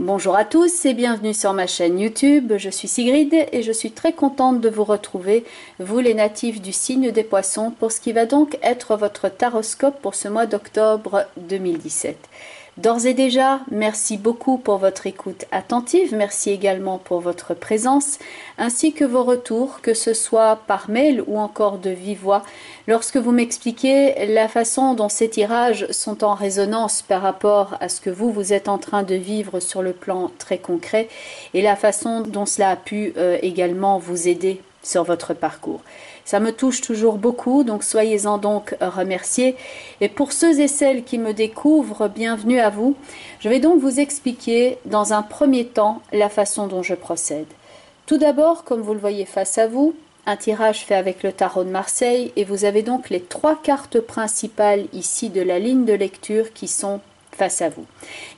Bonjour à tous et bienvenue sur ma chaîne YouTube, je suis Sigrid et je suis très contente de vous retrouver, vous les natifs du signe des poissons, pour ce qui va donc être votre taroscope pour ce mois d'octobre 2017. D'ores et déjà, merci beaucoup pour votre écoute attentive, merci également pour votre présence, ainsi que vos retours, que ce soit par mail ou encore de vive voix, lorsque vous m'expliquez la façon dont ces tirages sont en résonance par rapport à ce que vous êtes en train de vivre sur le plan très concret, et la façon dont cela a pu également vous aider sur votre parcours. Ça me touche toujours beaucoup, donc soyez-en donc remerciés. Et pour ceux et celles qui me découvrent, bienvenue à vous. Je vais donc vous expliquer dans un premier temps la façon dont je procède. Tout d'abord, comme vous le voyez face à vous, un tirage fait avec le tarot de Marseille et vous avez donc les 3 cartes principales ici de la ligne de lecture qui sont face à vous.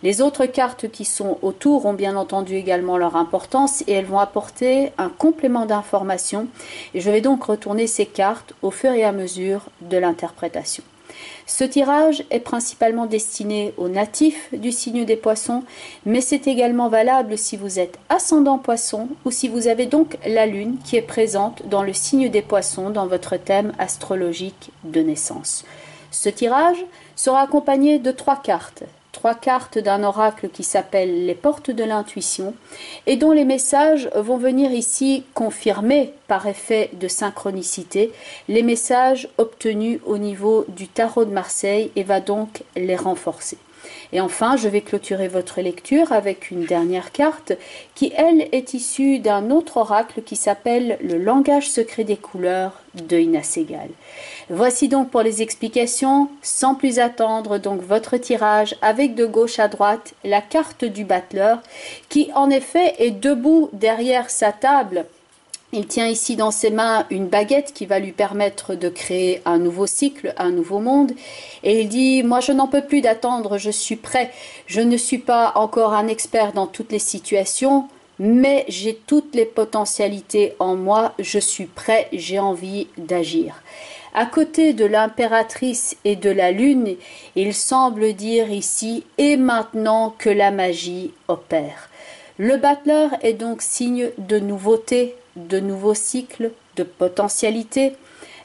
Les autres cartes qui sont autour ont bien entendu également leur importance et elles vont apporter un complément d'information et je vais donc retourner ces cartes au fur et à mesure de l'interprétation. Ce tirage est principalement destiné aux natifs du signe des poissons, mais c'est également valable si vous êtes ascendant poisson ou si vous avez donc la lune qui est présente dans le signe des poissons dans votre thème astrologique de naissance. Ce tirage sera accompagné de 3 cartes. 3 cartes d'un oracle qui s'appelle les portes de l'intuition et dont les messages vont venir ici confirmer par effet de synchronicité les messages obtenus au niveau du tarot de Marseille et va donc les renforcer. Et enfin, je vais clôturer votre lecture avec une dernière carte qui, elle, est issue d'un autre oracle qui s'appelle le langage secret des couleurs de Ina Segal. Voici donc pour les explications, sans plus attendre donc votre tirage avec de gauche à droite la carte du battleur qui en effet est debout derrière sa table. Il tient ici dans ses mains une baguette qui va lui permettre de créer un nouveau cycle, un nouveau monde. Et il dit, moi je n'en peux plus d'attendre, je suis prêt. Je ne suis pas encore un expert dans toutes les situations, mais j'ai toutes les potentialités en moi, je suis prêt, j'ai envie d'agir. À côté de l'impératrice et de la lune, il semble dire ici, et maintenant que la magie opère. Le battleur est donc signe de nouveauté, de nouveaux cycles, de potentialité.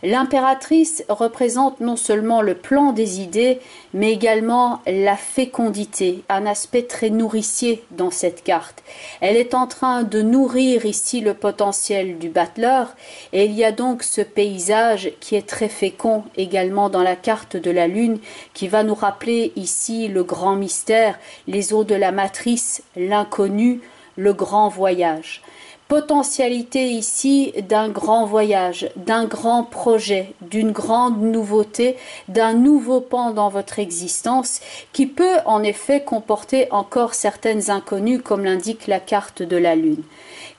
L'impératrice représente non seulement le plan des idées, mais également la fécondité, un aspect très nourricier dans cette carte. Elle est en train de nourrir ici le potentiel du battleur, et il y a donc ce paysage qui est très fécond également dans la carte de la lune, qui va nous rappeler ici le grand mystère, les eaux de la matrice, l'inconnu, le grand voyage. Potentialité ici d'un grand voyage, d'un grand projet, d'une grande nouveauté, d'un nouveau pan dans votre existence qui peut en effet comporter encore certaines inconnues comme l'indique la carte de la lune.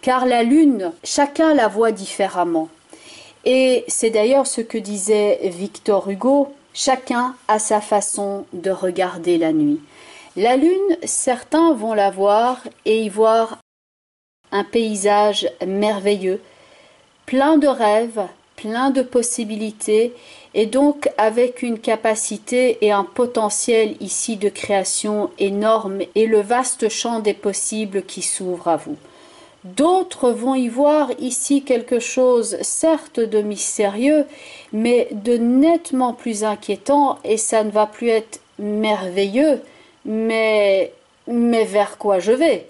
Car la lune, chacun la voit différemment. Et c'est d'ailleurs ce que disait Victor Hugo, chacun a sa façon de regarder la nuit. La lune, certains vont la voir et y voir un paysage merveilleux, plein de rêves, plein de possibilités et donc avec une capacité et un potentiel ici de création énorme et le vaste champ des possibles qui s'ouvre à vous. D'autres vont y voir ici quelque chose certes de mystérieux mais de nettement plus inquiétant et ça ne va plus être merveilleux mais vers quoi je vais ?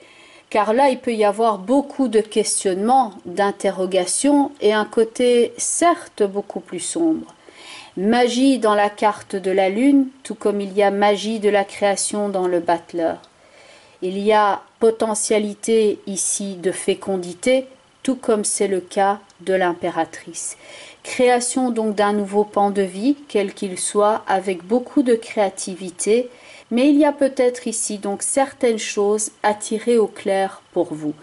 Car là, il peut y avoir beaucoup de questionnements, d'interrogations et un côté certes beaucoup plus sombre. Magie dans la carte de la lune, tout comme il y a magie de la création dans le battleur. Il y a potentialité ici de fécondité, tout comme c'est le cas de l'impératrice. Création donc d'un nouveau pan de vie, quel qu'il soit, avec beaucoup de créativité, mais il y a peut-être ici donc certaines choses à tirer au clair pour vous.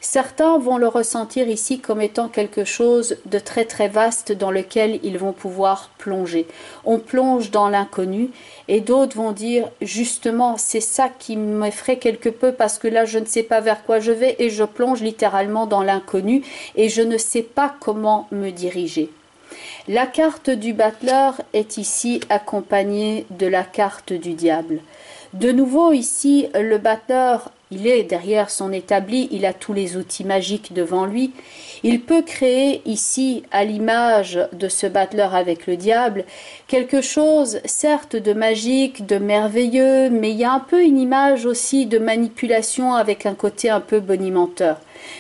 Certains vont le ressentir ici comme étant quelque chose de très très vaste dans lequel ils vont pouvoir plonger. On plonge dans l'inconnu et d'autres vont dire justement c'est ça qui m'effraie quelque peu parce que là je ne sais pas vers quoi je vais et je plonge littéralement dans l'inconnu et je ne sais pas comment me diriger. La carte du battleur est ici accompagnée de la carte du diable. De nouveau ici, le battleur, il est derrière son établi, il a tous les outils magiques devant lui. Il peut créer ici, à l'image de ce battleur avec le diable, quelque chose certes de magique, de merveilleux, mais il y a un peu une image aussi de manipulation avec un côté un peu bonimenteur.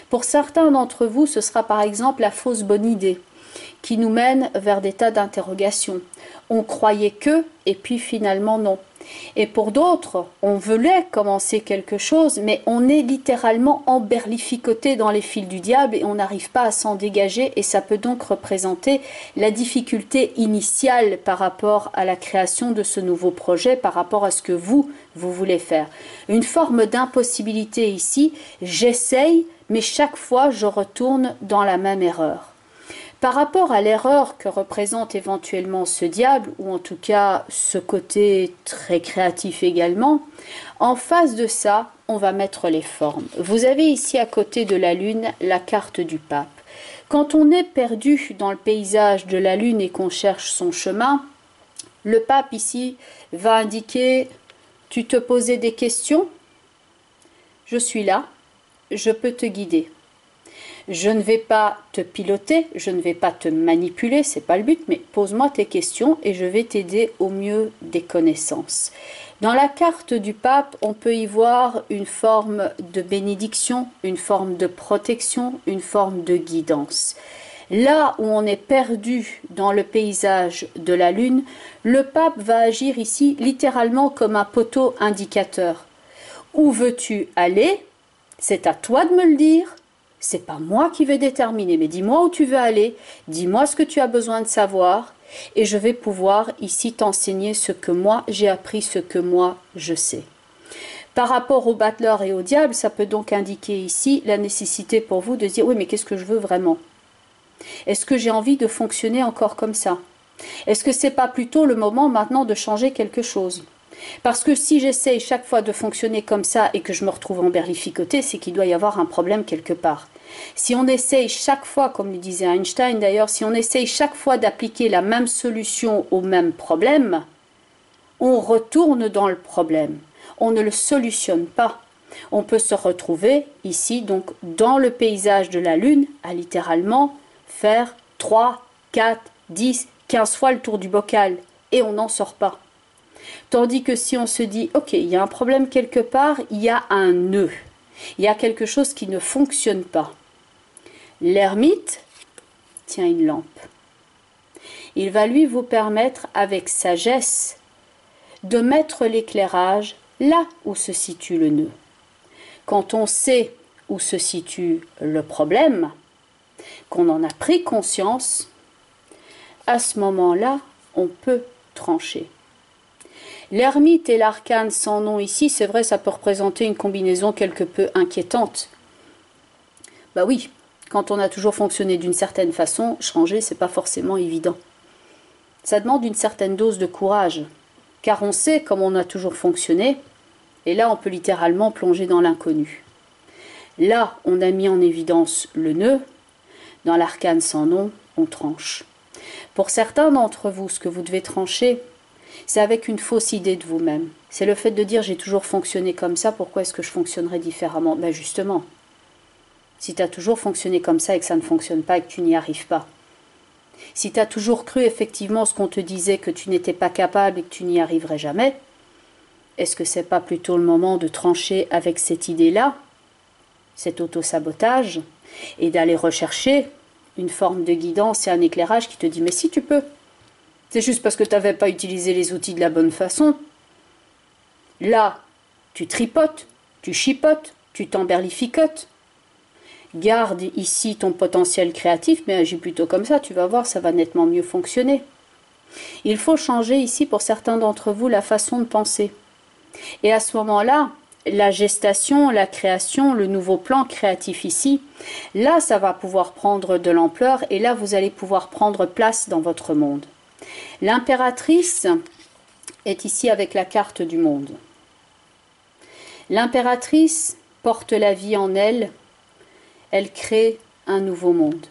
Pour certains d'entre vous, ce sera par exemple la fausse bonne idée qui nous mène vers des tas d'interrogations. On croyait que, et puis finalement non. Et pour d'autres, on voulait commencer quelque chose, mais on est littéralement emberlificoté dans les fils du diable et on n'arrive pas à s'en dégager, et ça peut donc représenter la difficulté initiale par rapport à la création de ce nouveau projet, par rapport à ce que vous voulez faire. Une forme d'impossibilité ici, j'essaye, mais chaque fois je retourne dans la même erreur. Par rapport à l'erreur que représente éventuellement ce diable, ou en tout cas ce côté très créatif également, en face de ça, on va mettre les formes. Vous avez ici à côté de la Lune la carte du pape. Quand on est perdu dans le paysage de la Lune et qu'on cherche son chemin, le pape ici va indiquer « Tu te posais des questions? Je suis là, je peux te guider. » Je ne vais pas te piloter, je ne vais pas te manipuler, c'est pas le but, mais pose-moi tes questions et je vais t'aider au mieux des connaissances. Dans la carte du pape, on peut y voir une forme de bénédiction, une forme de protection, une forme de guidance. Là où on est perdu dans le paysage de la Lune, le pape va agir ici littéralement comme un poteau indicateur. Où veux-tu aller? C'est à toi de me le dire. C'est pas moi qui vais déterminer, mais dis-moi où tu veux aller, dis-moi ce que tu as besoin de savoir, et je vais pouvoir ici t'enseigner ce que moi j'ai appris, ce que moi je sais. Par rapport au battleur et au diable, ça peut donc indiquer ici la nécessité pour vous de dire « Oui, mais qu'est-ce que je veux vraiment? Est-ce que j'ai envie de fonctionner encore comme ça? Est-ce que c'est pas plutôt le moment maintenant de changer quelque chose ?» Parce que si j'essaye chaque fois de fonctionner comme ça et que je me retrouve emberlificoté, c'est qu'il doit y avoir un problème quelque part. Si on essaye chaque fois, comme le disait Einstein d'ailleurs, si on essaye chaque fois d'appliquer la même solution au même problème, on retourne dans le problème. On ne le solutionne pas. On peut se retrouver ici, donc dans le paysage de la Lune, à littéralement faire 3, 4, 10, 15 fois le tour du bocal et on n'en sort pas. Tandis que si on se dit, ok, il y a un problème quelque part, il y a un nœud, il y a quelque chose qui ne fonctionne pas. L'ermite tient une lampe. Il va lui vous permettre, avec sagesse, de mettre l'éclairage là où se situe le nœud. Quand on sait où se situe le problème, qu'on en a pris conscience, à ce moment-là, on peut trancher. L'ermite et l'arcane sans nom ici, c'est vrai, ça peut représenter une combinaison quelque peu inquiétante. Bah oui, quand on a toujours fonctionné d'une certaine façon, changer, c'est pas forcément évident. Ça demande une certaine dose de courage, car on sait comment on a toujours fonctionné, et là on peut littéralement plonger dans l'inconnu. Là, on a mis en évidence le nœud, dans l'arcane sans nom, on tranche. Pour certains d'entre vous, ce que vous devez trancher, c'est avec une fausse idée de vous-même. C'est le fait de dire j'ai toujours fonctionné comme ça, pourquoi est-ce que je fonctionnerais différemment? Ben justement, si tu as toujours fonctionné comme ça et que ça ne fonctionne pas et que tu n'y arrives pas. Si tu as toujours cru effectivement ce qu'on te disait, que tu n'étais pas capable et que tu n'y arriverais jamais, est-ce que c'est pas plutôt le moment de trancher avec cette idée-là, cet auto-sabotage, et d'aller rechercher une forme de guidance et un éclairage qui te dit mais si tu peux. C'est juste parce que tu n'avais pas utilisé les outils de la bonne façon. Là, tu tripotes, tu chipotes, tu t'emberlificotes. Garde ici ton potentiel créatif, mais agis plutôt comme ça, tu vas voir, ça va nettement mieux fonctionner. Il faut changer ici pour certains d'entre vous la façon de penser. Et à ce moment-là, la gestation, la création, le nouveau plan créatif ici, là ça va pouvoir prendre de l'ampleur et là vous allez pouvoir prendre place dans votre monde. L'impératrice est ici avec la carte du monde. L'impératrice porte la vie en elle, elle crée un nouveau monde.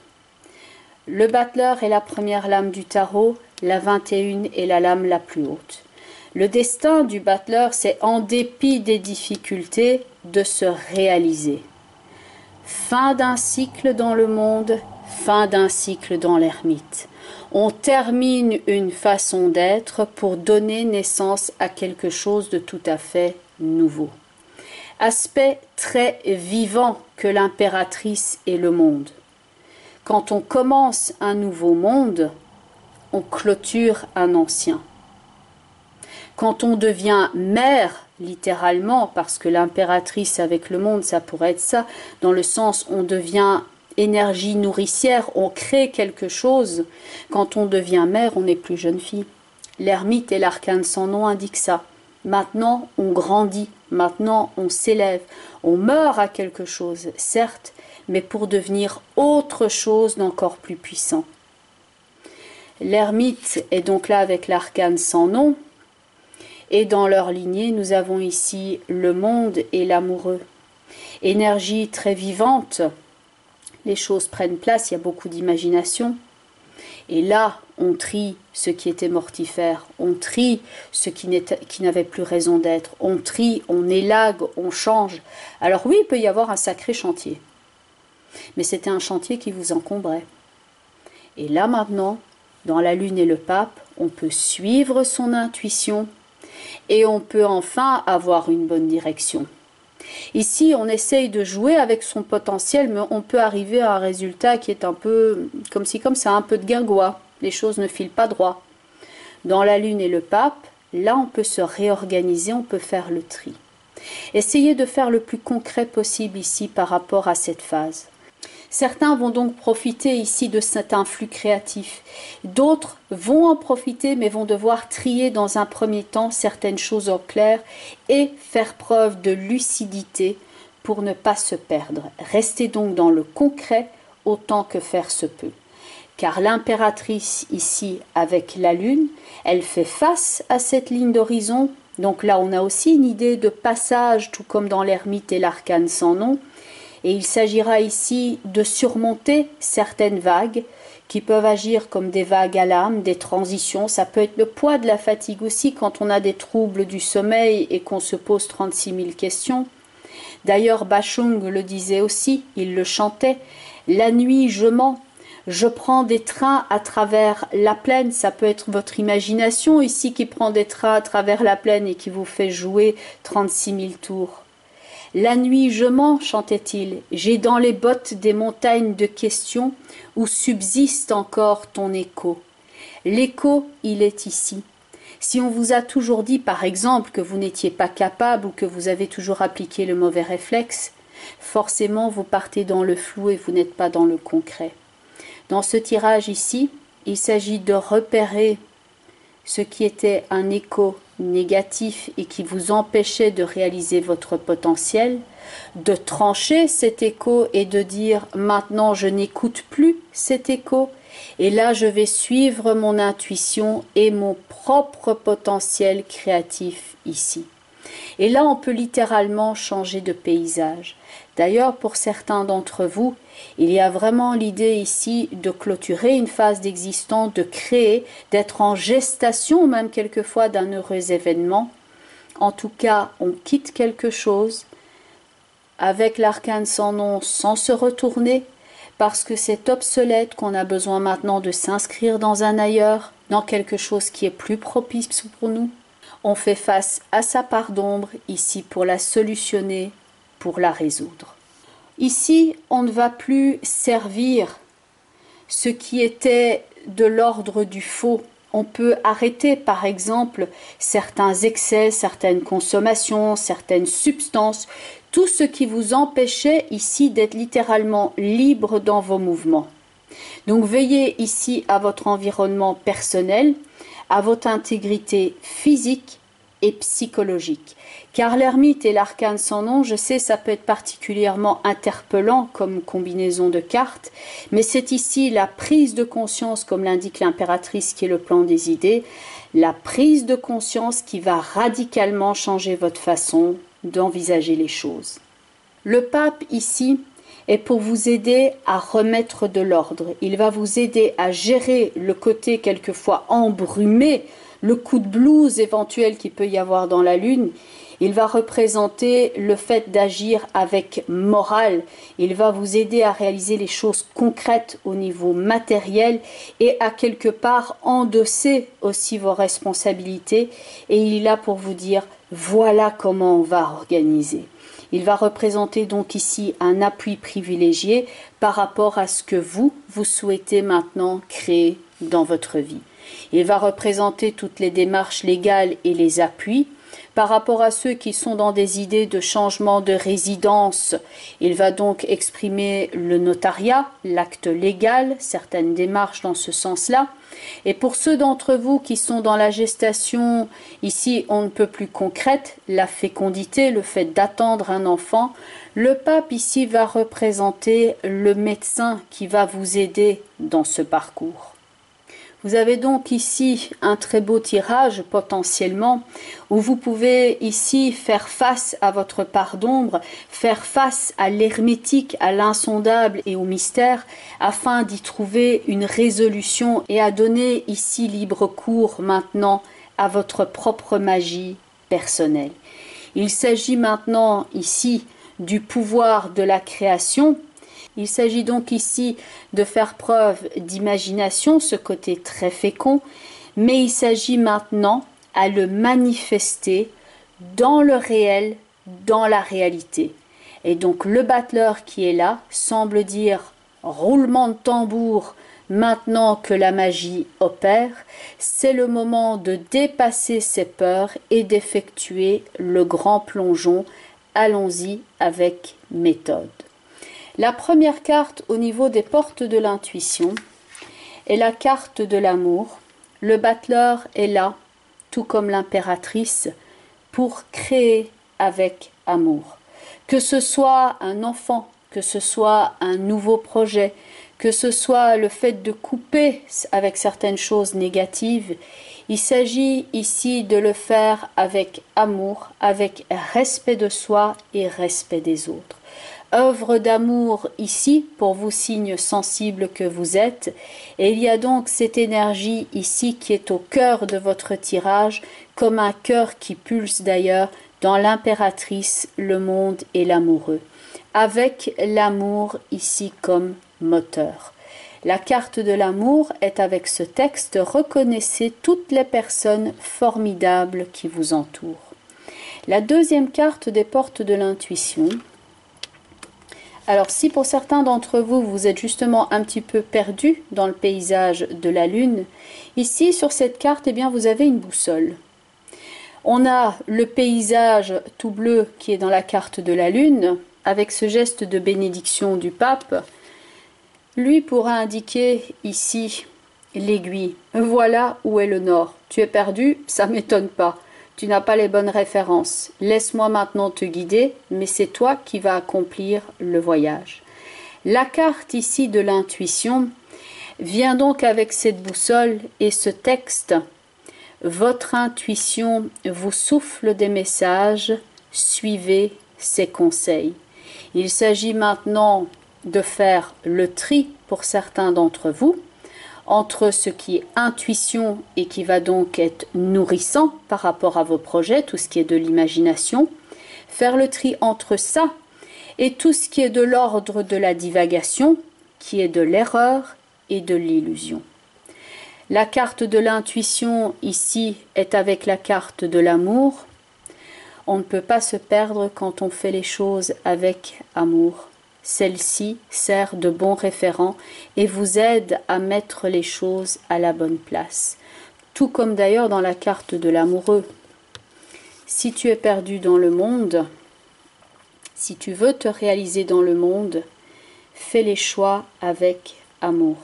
Le battleur est la première lame du tarot, la 21 est la lame la plus haute. Le destin du battleur, c'est en dépit des difficultés de se réaliser. Fin d'un cycle dans le monde, fin d'un cycle dans l'ermite. On termine une façon d'être pour donner naissance à quelque chose de tout à fait nouveau. Aspect très vivant que l'impératrice et le monde. Quand on commence un nouveau monde, on clôture un ancien. Quand on devient mère, littéralement, parce que l'impératrice avec le monde, ça pourrait être ça, dans le sens on devient énergie nourricière, on crée quelque chose. Quand on devient mère, on n'est plus jeune fille. L'ermite et l'arcane sans nom indiquent ça. Maintenant, on grandit, maintenant, on s'élève, on meurt à quelque chose, certes, mais pour devenir autre chose d'encore plus puissant. L'ermite est donc là avec l'arcane sans nom, et dans leur lignée, nous avons ici le monde et l'amoureux. Énergie très vivante, les choses prennent place, il y a beaucoup d'imagination. Et là, on trie ce qui était mortifère, on trie ce qui n'avait plus raison d'être, on trie, on élague, on change. Alors oui, il peut y avoir un sacré chantier, mais c'était un chantier qui vous encombrait. Et là maintenant, dans la lune et le pape, on peut suivre son intuition et on peut enfin avoir une bonne direction. Ici, on essaye de jouer avec son potentiel, mais on peut arriver à un résultat qui est un peu, comme ça, un peu de guingois. Les choses ne filent pas droit. Dans la lune et le pape, là, on peut se réorganiser, on peut faire le tri. Essayez de faire le plus concret possible ici par rapport à cette phase. Certains vont donc profiter ici de cet influx créatif. D'autres vont en profiter mais vont devoir trier dans un premier temps certaines choses au clair et faire preuve de lucidité pour ne pas se perdre. Restez donc dans le concret autant que faire se peut. Car l'impératrice ici avec la lune, elle fait face à cette ligne d'horizon. Donc là on a aussi une idée de passage tout comme dans l'ermite et l'arcane sans nom. Et il s'agira ici de surmonter certaines vagues qui peuvent agir comme des vagues à l'âme, des transitions. Ça peut être le poids de la fatigue aussi quand on a des troubles du sommeil et qu'on se pose 36 000 questions. D'ailleurs, Bachung le disait aussi, il le chantait. La nuit, je mens. Je prends des trains à travers la plaine. Ça peut être votre imagination ici qui prend des trains à travers la plaine et qui vous fait jouer 36 000 tours. La nuit je mens, chantait-il, j'ai dans les bottes des montagnes de questions où subsiste encore ton écho. L'écho, il est ici. Si on vous a toujours dit, par exemple, que vous n'étiez pas capable ou que vous avez toujours appliqué le mauvais réflexe, forcément vous partez dans le flou et vous n'êtes pas dans le concret. Dans ce tirage ici, il s'agit de repérer ce qui était un écho négatif et qui vous empêchait de réaliser votre potentiel, de trancher cet écho et de dire maintenant je n'écoute plus cet écho et là je vais suivre mon intuition et mon propre potentiel créatif ici. Et là on peut littéralement changer de paysage. D'ailleurs pour certains d'entre vous, il y a vraiment l'idée ici de clôturer une phase d'existence, de créer, d'être en gestation même quelquefois d'un heureux événement. En tout cas, on quitte quelque chose avec l'arcane sans nom, sans se retourner, parce que c'est obsolète qu'on a besoin maintenant de s'inscrire dans un ailleurs, dans quelque chose qui est plus propice pour nous. On fait face à sa part d'ombre ici pour la solutionner, pour la résoudre. Ici, on ne va plus servir ce qui était de l'ordre du faux. On peut arrêter, par exemple, certains excès, certaines consommations, certaines substances, tout ce qui vous empêchait ici d'être littéralement libre dans vos mouvements. Donc veillez ici à votre environnement personnel, à votre intégrité physique et psychologique. Car l'ermite et l'arcane sans nom, je sais, ça peut être particulièrement interpellant comme combinaison de cartes, mais c'est ici la prise de conscience, comme l'indique l'impératrice qui est le plan des idées, la prise de conscience qui va radicalement changer votre façon d'envisager les choses. Le pape ici est pour vous aider à remettre de l'ordre. Il va vous aider à gérer le côté quelquefois embrumé le coup de blues éventuel qu'il peut y avoir dans la lune. Il va représenter le fait d'agir avec morale. Il va vous aider à réaliser les choses concrètes au niveau matériel et à quelque part endosser aussi vos responsabilités. Et il est là pour vous dire, voilà comment on va organiser. Il va représenter donc ici un appui privilégié par rapport à ce que vous souhaitez maintenant créer dans votre vie. Il va représenter toutes les démarches légales et les appuis. Par rapport à ceux qui sont dans des idées de changement de résidence, il va donc exprimer le notariat, l'acte légal, certaines démarches dans ce sens-là. Et pour ceux d'entre vous qui sont dans la gestation, ici on ne peut plus concrète, la fécondité, le fait d'attendre un enfant, le pape ici va représenter le médecin qui va vous aider dans ce parcours. Vous avez donc ici un très beau tirage potentiellement où vous pouvez ici faire face à votre part d'ombre, faire face à l'hermétique, à l'insondable et au mystère afin d'y trouver une résolution et à donner ici libre cours maintenant à votre propre magie personnelle. Il s'agit maintenant ici du pouvoir de la création. Il s'agit donc ici de faire preuve d'imagination, ce côté très fécond, mais il s'agit maintenant à le manifester dans le réel, dans la réalité. Et donc le battleur qui est là semble dire roulement de tambour, maintenant que la magie opère, c'est le moment de dépasser ses peurs et d'effectuer le grand plongeon. Allons-y avec méthode. La première carte au niveau des portes de l'intuition est la carte de l'amour. Le battleur est là, tout comme l'impératrice, pour créer avec amour. Que ce soit un enfant, que ce soit un nouveau projet, que ce soit le fait de couper avec certaines choses négatives, il s'agit ici de le faire avec amour, avec respect de soi et respect des autres. Œuvre d'amour ici pour vous signes sensibles que vous êtes, et il y a donc cette énergie ici qui est au cœur de votre tirage, comme un cœur qui pulse d'ailleurs dans l'impératrice, le monde et l'amoureux, avec l'amour ici comme moteur. La carte de l'amour est avec ce texte, reconnaissez toutes les personnes formidables qui vous entourent. La deuxième carte des portes de l'intuition. Alors si pour certains d'entre vous, vous êtes justement un petit peu perdu dans le paysage de la Lune, ici sur cette carte, eh bien, vous avez une boussole. On a le paysage tout bleu qui est dans la carte de la Lune, avec ce geste de bénédiction du pape. Lui pourra indiquer ici l'aiguille. Voilà où est le nord. Tu es perdu, ça ne m'étonne pas. Tu n'as pas les bonnes références. Laisse-moi maintenant te guider, mais c'est toi qui vas accomplir le voyage. La carte ici de l'intuition vient donc avec cette boussole et ce texte. Votre intuition vous souffle des messages, suivez ses conseils. Il s'agit maintenant de faire le tri pour certains d'entre vous, entre ce qui est intuition et qui va donc être nourrissant par rapport à vos projets, tout ce qui est de l'imagination, faire le tri entre ça et tout ce qui est de l'ordre de la divagation, qui est de l'erreur et de l'illusion. La carte de l'intuition ici est avec la carte de l'amour. On ne peut pas se perdre quand on fait les choses avec amour. Celle-ci sert de bon référent et vous aide à mettre les choses à la bonne place. Tout comme d'ailleurs dans la carte de l'amoureux. Si tu es perdu dans le monde, si tu veux te réaliser dans le monde, fais les choix avec amour.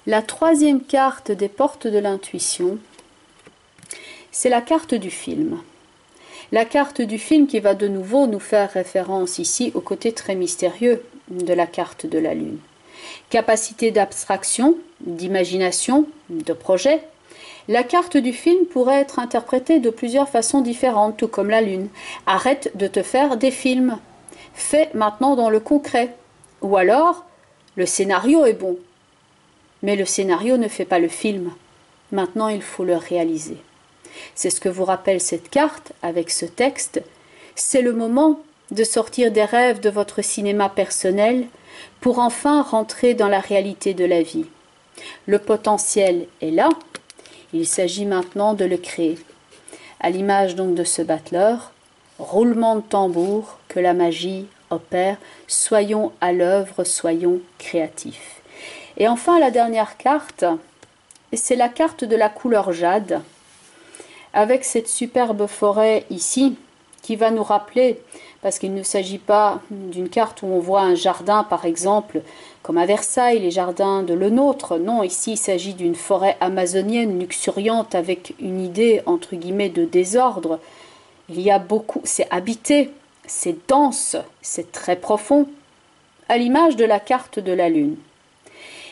La troisième carte des portes de l'intuition, c'est la carte du film. La carte du film qui va de nouveau nous faire référence ici au côté très mystérieux de la carte de la Lune. Capacité d'abstraction, d'imagination, de projet. La carte du film pourrait être interprétée de plusieurs façons différentes, tout comme la Lune. Arrête de te faire des films. Fais maintenant dans le concret. Ou alors, le scénario est bon. Mais le scénario ne fait pas le film. maintenant il faut le réaliser. C'est ce que vous rappelle cette carte avec ce texte. C'est le moment de sortir des rêves de votre cinéma personnel pour enfin rentrer dans la réalité de la vie. Le potentiel est là, il s'agit maintenant de le créer. À l'image donc de ce battleur, roulement de tambour, que la magie opère, soyons à l'œuvre, soyons créatifs. Et enfin la dernière carte, c'est la carte de la couleur jade, avec cette superbe forêt ici, qui va nous rappeler, parce qu'il ne s'agit pas d'une carte où on voit un jardin par exemple, comme à Versailles, les jardins de Le Nôtre. Non, ici il s'agit d'une forêt amazonienne luxuriante avec une idée entre guillemets de désordre. Il y a beaucoup, c'est habité, c'est dense, c'est très profond, à l'image de la carte de la Lune.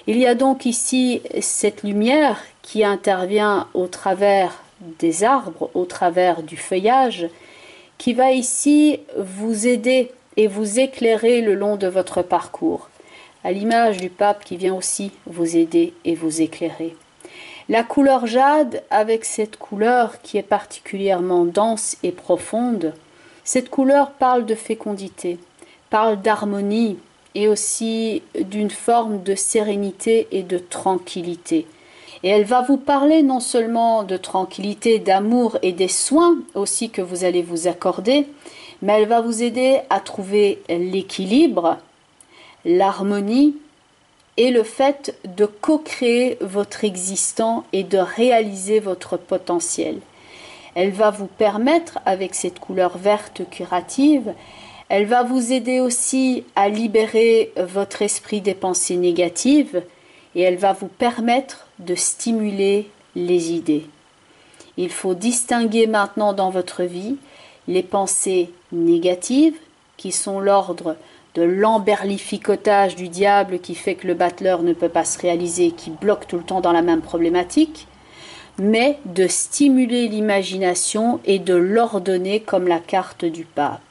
Il y a donc ici cette lumière qui intervient au travers des arbres, au travers du feuillage, qui va ici vous aider et vous éclairer le long de votre parcours, à l'image du pape qui vient aussi vous aider et vous éclairer. La couleur jade, avec cette couleur qui est particulièrement dense et profonde, cette couleur parle de fécondité, parle d'harmonie et aussi d'une forme de sérénité et de tranquillité. Et elle va vous parler non seulement de tranquillité, d'amour et des soins aussi que vous allez vous accorder, mais elle va vous aider à trouver l'équilibre, l'harmonie et le fait de co-créer votre existant et de réaliser votre potentiel. Elle va vous permettre, avec cette couleur verte curative, elle va vous aider aussi à libérer votre esprit des pensées négatives et elle va vous permettre de stimuler les idées. Il faut distinguer maintenant dans votre vie les pensées négatives qui sont l'ordre de l'emberlificotage du diable qui fait que le battleur ne peut pas se réaliser, qui bloque tout le temps dans la même problématique, mais de stimuler l'imagination et de l'ordonner comme la carte du pape.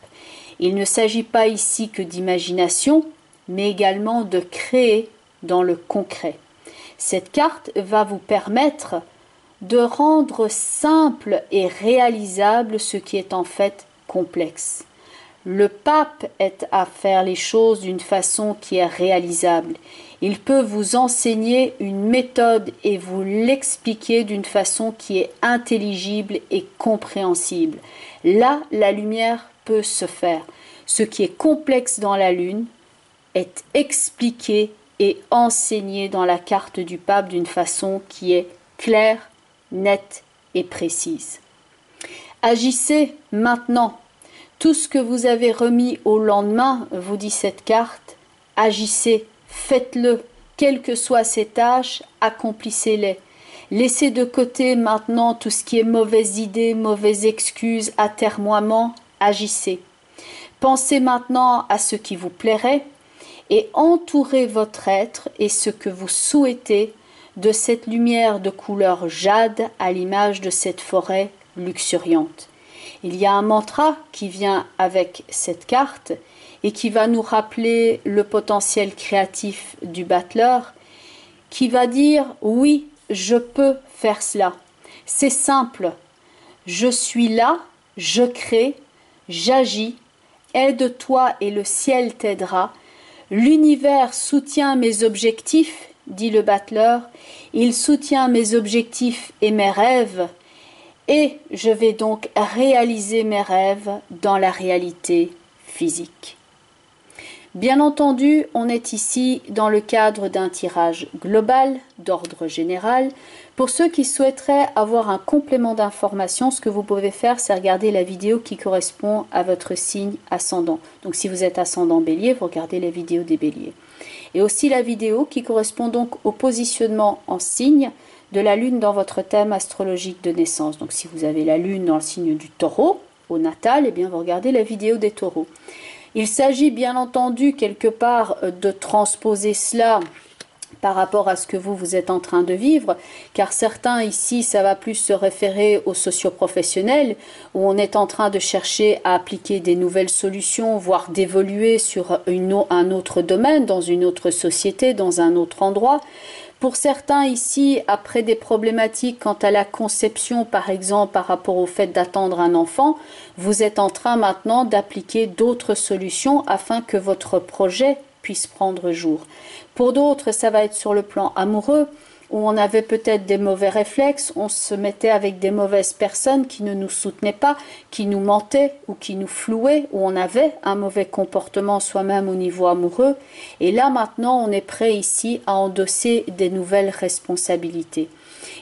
Il ne s'agit pas ici que d'imagination, mais également de créer dans le concret. Cette carte va vous permettre de rendre simple et réalisable ce qui est en fait complexe. Le pape est à faire les choses d'une façon qui est réalisable. Il peut vous enseigner une méthode et vous l'expliquer d'une façon qui est intelligible et compréhensible. Là, la lumière peut se faire. Ce qui est complexe dans la Lune est expliqué et enseigné dans la carte du pape d'une façon qui est claire, nette et précise. Agissez maintenant. Tout ce que vous avez remis au lendemain, vous dit cette carte, agissez, faites-le, quelles que soient ces tâches, accomplissez-les. Laissez de côté maintenant tout ce qui est mauvaises idées, mauvaises excuses, atermoiements, agissez. Pensez maintenant à ce qui vous plairait et entourez votre être et ce que vous souhaitez de cette lumière de couleur jade à l'image de cette forêt luxuriante. Il y a un mantra qui vient avec cette carte et qui va nous rappeler le potentiel créatif du battleur, qui va dire « Oui, je peux faire cela. C'est simple. Je suis là, je crée, j'agis. Aide-toi et le ciel t'aidera. L'univers soutient mes objectifs, dit le battleur. Il soutient mes objectifs et mes rêves. Et je vais donc réaliser mes rêves dans la réalité physique. » Bien entendu, on est ici dans le cadre d'un tirage global, d'ordre général. Pour ceux qui souhaiteraient avoir un complément d'information, ce que vous pouvez faire, c'est regarder la vidéo qui correspond à votre signe ascendant. Donc si vous êtes ascendant bélier, vous regardez la vidéo des béliers. Et aussi la vidéo qui correspond donc au positionnement en signe de la lune dans votre thème astrologique de naissance. Donc si vous avez la lune dans le signe du taureau, au natal, eh bien vous regardez la vidéo des taureaux. Il s'agit bien entendu quelque part de transposer cela par rapport à ce que vous êtes en train de vivre, car certains ici, ça va plus se référer aux socio-professionnels, où on est en train de chercher à appliquer des nouvelles solutions, voire d'évoluer sur un autre domaine, dans une autre société, dans un autre endroit. Pour certains ici, après des problématiques quant à la conception, par exemple, par rapport au fait d'attendre un enfant, vous êtes en train maintenant d'appliquer d'autres solutions afin que votre projet puisse prendre jour. Pour d'autres, ça va être sur le plan amoureux, où on avait peut-être des mauvais réflexes, on se mettait avec des mauvaises personnes qui ne nous soutenaient pas, qui nous mentaient ou qui nous flouaient, où on avait un mauvais comportement soi-même au niveau amoureux. Et là maintenant, on est prêt ici à endosser des nouvelles responsabilités.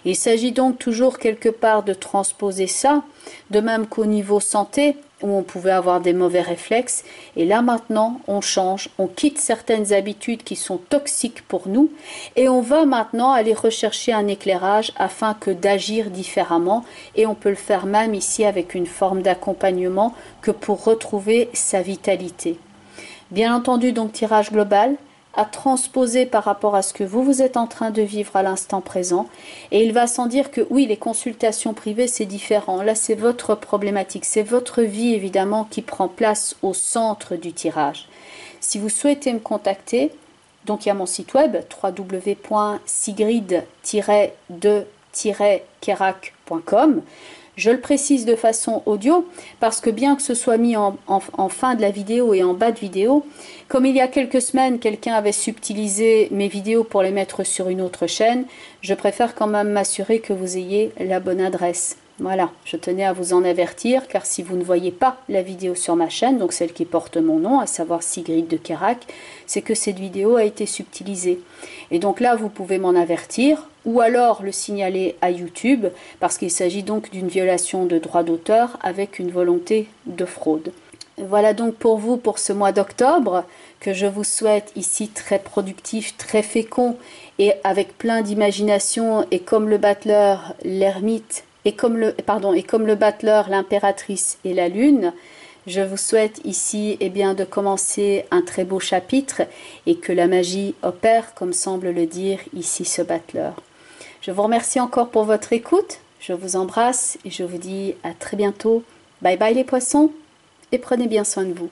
Il s'agit donc toujours quelque part de transposer ça, de même qu'au niveau santé, où on pouvait avoir des mauvais réflexes. Et là maintenant, on change, on quitte certaines habitudes qui sont toxiques pour nous et on va maintenant aller rechercher un éclairage afin que d'agir différemment. Et on peut le faire même ici avec une forme d'accompagnement que pour retrouver sa vitalité. Bien entendu, donc tirage global à transposer par rapport à ce que vous êtes en train de vivre à l'instant présent. Et il va sans dire que oui, les consultations privées, c'est différent. Là, c'est votre problématique, c'est votre vie évidemment qui prend place au centre du tirage. Si vous souhaitez me contacter, donc il y a mon site web www.sigrid-2-kerak.com. Je le précise de façon audio parce que bien que ce soit mis en fin de la vidéo et en bas de vidéo, comme il y a quelques semaines, quelqu'un avait subtilisé mes vidéos pour les mettre sur une autre chaîne, je préfère quand même m'assurer que vous ayez la bonne adresse. Voilà, je tenais à vous en avertir car si vous ne voyez pas la vidéo sur ma chaîne, donc celle qui porte mon nom, à savoir Sigrid de Kerak, c'est que cette vidéo a été subtilisée. Et donc là, vous pouvez m'en avertir ou alors le signaler à YouTube parce qu'il s'agit donc d'une violation de droit d'auteur avec une volonté de fraude. Voilà donc pour vous pour ce mois d'octobre que je vous souhaite ici très productif, très fécond et avec plein d'imagination et comme le battleur, l'ermite et comme le battleur, l'impératrice et la lune, je vous souhaite ici de commencer un très beau chapitre et que la magie opère comme semble le dire ici ce battleur. Je vous remercie encore pour votre écoute, je vous embrasse et je vous dis à très bientôt. Bye bye les poissons et prenez bien soin de vous.